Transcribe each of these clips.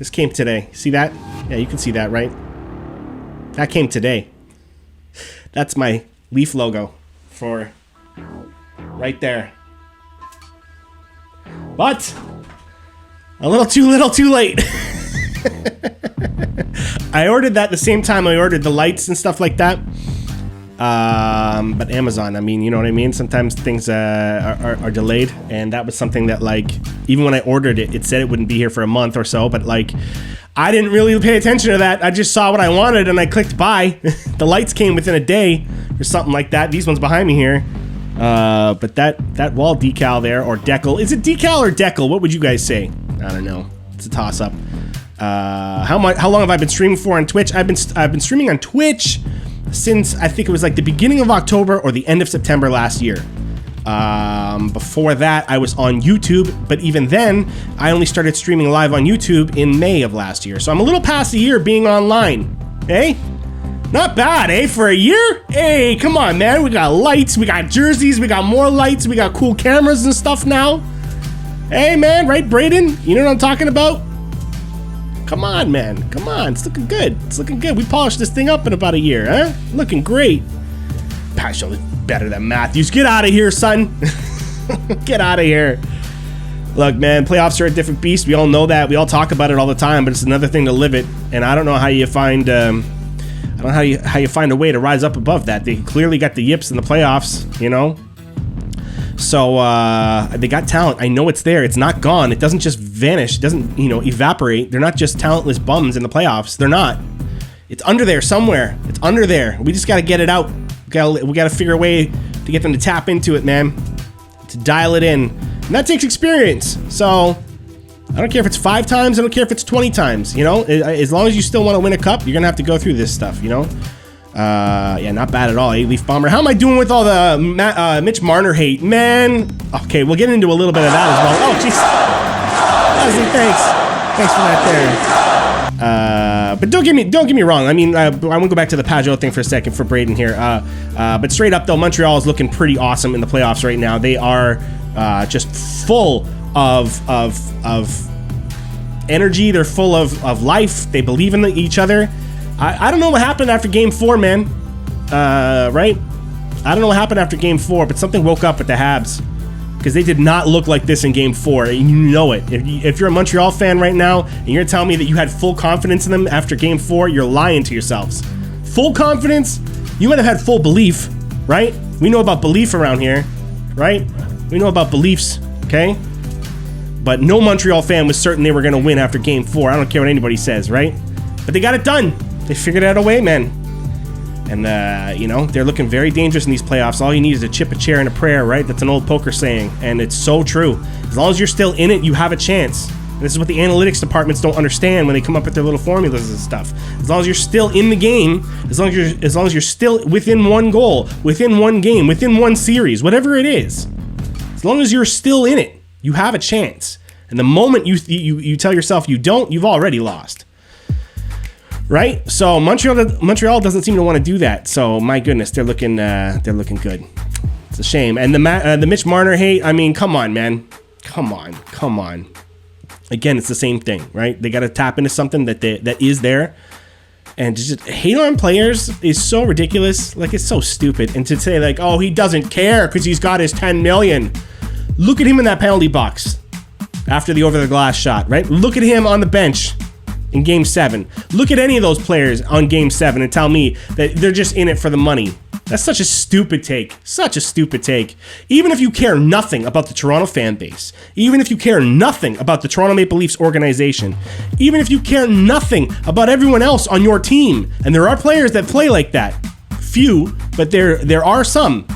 This came today. See that? Yeah, you can see that, right? That came today. That's my Leaf logo for right there. But a little too little too late. I ordered that the same time I ordered the lights and stuff like that. But Amazon, I mean, you know what I mean? Sometimes things are delayed, and that was something that, like, even when I ordered it, it said it wouldn't be here for a month or so, but, like, I didn't really pay attention to that. I just saw what I wanted, and I clicked buy. The lights came within a day or something like that. These ones behind me here. But that wall decal there, or decal. Is it decal or decal? What would you guys say? I don't know. It's a toss-up. How long have I been streaming for on Twitch? I've been streaming on Twitch since I think it was like the beginning of October or the end of September last year. Before that, I was on YouTube, but even then, I only started streaming live on YouTube in May of last year. So I'm a little past a year being online. Hey? Not bad, eh? For a year? Hey, come on, man. We got lights, we got jerseys, we got more lights, we got cool cameras and stuff now. Hey, man, right, Brayden? You know what I'm talking about? Come on, man. Come on. It's looking good. It's looking good. We polished this thing up in about a year, huh? Looking great. Paschal is better than Matthews. Get out of here, son. Get out of here. Look, man, playoffs are a different beast. We all know that. We all talk about it all the time, but it's another thing to live it. And I don't know how you find how you find a way to rise up above that. They clearly got the yips in the playoffs, you know? So they got talent. I know it's there. It's not gone. It doesn't just vanish. It doesn't, evaporate. They're not just talentless bums in the playoffs. They're not. It's under there somewhere. It's under there. We just got to get it out. We got to figure a way to get them to tap into it, man. To dial it in. And that takes experience. So I don't care if it's 5 times. I don't care if it's 20 times. As long as you still want to win a cup, you're going to have to go through this stuff, Yeah, not bad at all, Leaf Bomber. How am I doing with all the Mitch Marner hate? Man. Okay, we'll get into a little bit of that as well. Oh, jeez. Thanks for that there. But don't get me wrong. I mean, I want to go back to the Pajot thing for a second for Braden here. But straight up, though, Montreal is looking pretty awesome in the playoffs right now. They are just full of energy. They're full of life. They believe in each other. I don't know what happened after Game 4, man. Right? I don't know what happened after Game 4, but something woke up at the Habs. Because they did not look like this in Game 4. And you know it. If you're a Montreal fan right now, and you're telling me that you had full confidence in them after Game 4, you're lying to yourselves. Full confidence? You might have had full belief, right? We know about belief around here, right? We know about beliefs, okay? But no Montreal fan was certain they were going to win after Game 4. I don't care what anybody says, right? But they got it done. They figured out a way, man. And, they're looking very dangerous in these playoffs. All you need is a chip, a chair, and a prayer, right? That's an old poker saying, and it's so true. As long as you're still in it, you have a chance. And this is what the analytics departments don't understand when they come up with their little formulas and stuff. As long as you're still in the game, as long as you're still within one goal, within one game, within one series, whatever it is, as long as you're still in it, you have a chance. And the moment you tell yourself you don't, you've already lost. Right? So Montreal doesn't seem to want to do that. So my goodness, they're looking good. It's a shame. And the Mitch Marner hate, I mean, come on, man. Come on. Again, it's the same thing, right? They got to tap into something that is there. And to just hate on players is so ridiculous. Like, it's so stupid. And to say, like, oh, he doesn't care because he's got his 10 million. Look at him in that penalty box after the over-the-glass shot, right? Look at him on the bench in Game 7. Look at any of those players on Game 7 and tell me that they're just in it for the money. That's such a stupid take. Such a stupid take. Even if you care nothing about the Toronto fan base, even if you care nothing about the Toronto Maple Leafs organization, even if you care nothing about everyone else on your team, and there are players that play like that. Few, but there are some.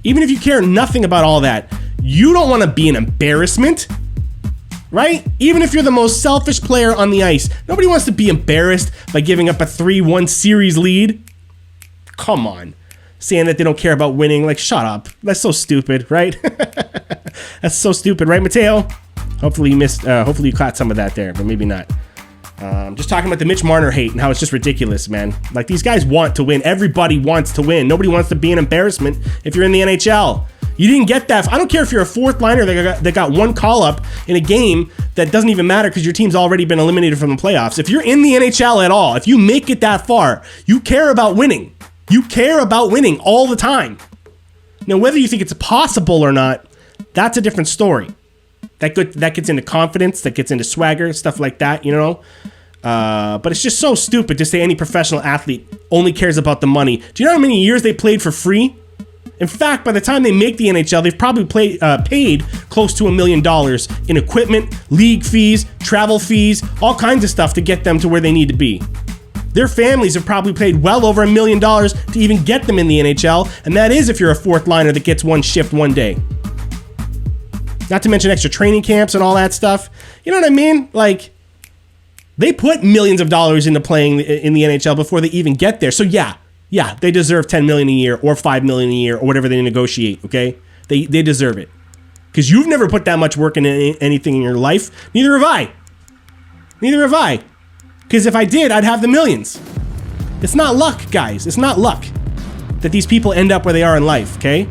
Even if you care nothing about all that, you don't want to be an embarrassment. Right? Even if you're the most selfish player on the ice, nobody wants to be embarrassed by giving up a 3-1 series lead. Come on. Saying that they don't care about winning. Like, shut up. That's so stupid, right? That's so stupid, right, Mateo? Hopefully you caught some of that there, but maybe not. Just talking about the Mitch Marner hate and how it's just ridiculous, man. Like, these guys want to win. Everybody wants to win. Nobody wants to be an embarrassment if you're in the NHL. You didn't get that. I don't care if you're a fourth liner that got one call up in a game that doesn't even matter because your team's already been eliminated from the playoffs. If you're in the NHL at all, if you make it that far, you care about winning. You care about winning all the time. Now, whether you think it's possible or not, that's a different story. That gets into confidence, that gets into swagger, stuff like that, you know? But it's just so stupid to say any professional athlete only cares about the money. Do you know how many years they played for free? In fact, by the time they make the NHL, they've probably paid close to $1 million in equipment, league fees, travel fees, all kinds of stuff to get them to where they need to be. Their families have probably paid well over $1 million to even get them in the NHL, and that is if you're a fourth liner that gets one shift one day. Not to mention extra training camps and all that stuff. You know what I mean? Like, they put millions of dollars into playing in the NHL before they even get there. So yeah, they deserve $10 million a year or $5 million a year or whatever they negotiate, okay? They deserve it. Because you've never put that much work into anything in your life. Neither have I. Because if I did, I'd have the millions. It's not luck, guys. It's not luck that these people end up where they are in life, okay?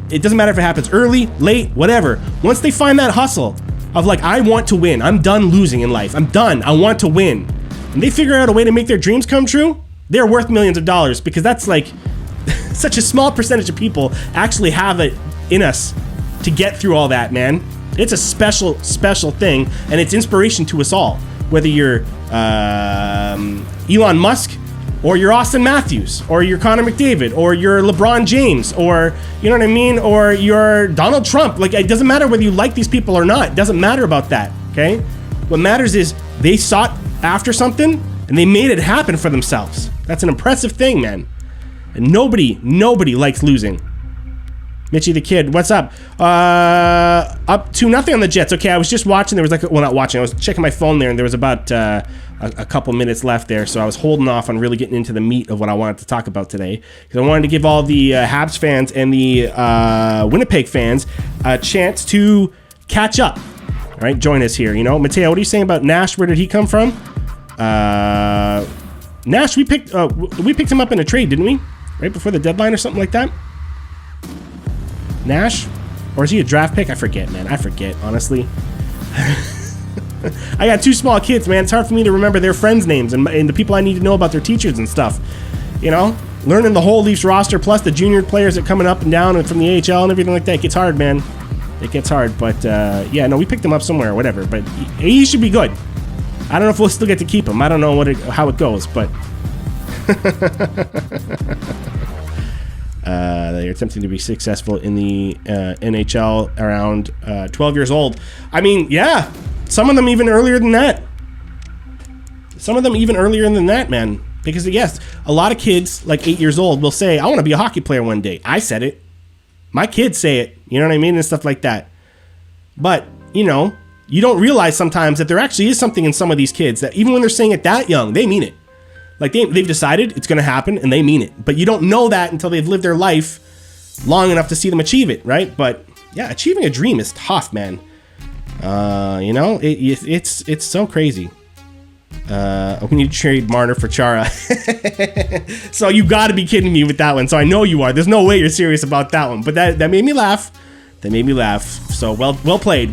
It doesn't matter if it happens early, late, whatever. Once they find that hustle of like, I want to win. I'm done losing in life. I'm done. I want to win. And they figure out a way to make their dreams come true, they're worth millions of dollars because that's like such a small percentage of people actually have it in us to get through all that, man. It's a special thing, and it's inspiration to us all. Whether you're Elon Musk, or you're Austin Matthews, or you're Connor McDavid, or you're LeBron James, or you know what I mean, or you're Donald Trump. Like, it doesn't matter whether you like these people or not. It doesn't matter about that, okay? What matters is they sought after something and they made it happen for themselves. That's an impressive thing, man. And nobody likes losing. Mitchie the Kid, what's up? Up to nothing on the Jets. Okay, I was just watching. There was not watching. I was checking my phone there, and there was about a couple minutes left there. So I was holding off on really getting into the meat of what I wanted to talk about today, because I wanted to give all the Habs fans and the Winnipeg fans a chance to catch up. All right, join us here. You know, Mateo, what are you saying about Nash? Where did he come from? Nash, we picked him up in a trade, didn't we? Right before the deadline or something like that. Nash? Or is he a draft pick? I forget, man. I forget, honestly. I got two small kids, man. It's hard for me to remember their friends' names and the people I need to know about their teachers and stuff. You know? Learning the whole Leafs roster, plus the junior players that are coming up and down and from the AHL and everything like that. It gets hard, man. It gets hard. But, yeah, no, we picked him up somewhere or whatever. But he should be good. I don't know if we'll still get to keep him. I don't know how it goes, but... They're attempting to be successful in the NHL around 12 years old. I mean, yeah, some of them even earlier than that. Man. Because, yes, a lot of kids, like 8 years old, will say, I want to be a hockey player one day. I said it. My kids say it. You know what I mean? And stuff like that. But, you know, you don't realize sometimes that there actually is something in some of these kids that even when they're saying it that young, they mean it. Like, they've decided it's going to happen, and they mean it. But you don't know that until they've lived their life long enough to see them achieve it, right? But, yeah, achieving a dream is tough, man. You know, it's so crazy. We need to trade Marner for Chara. So you got to be kidding me with that one. So I know you are. There's no way you're serious about that one. But that made me laugh. So well played.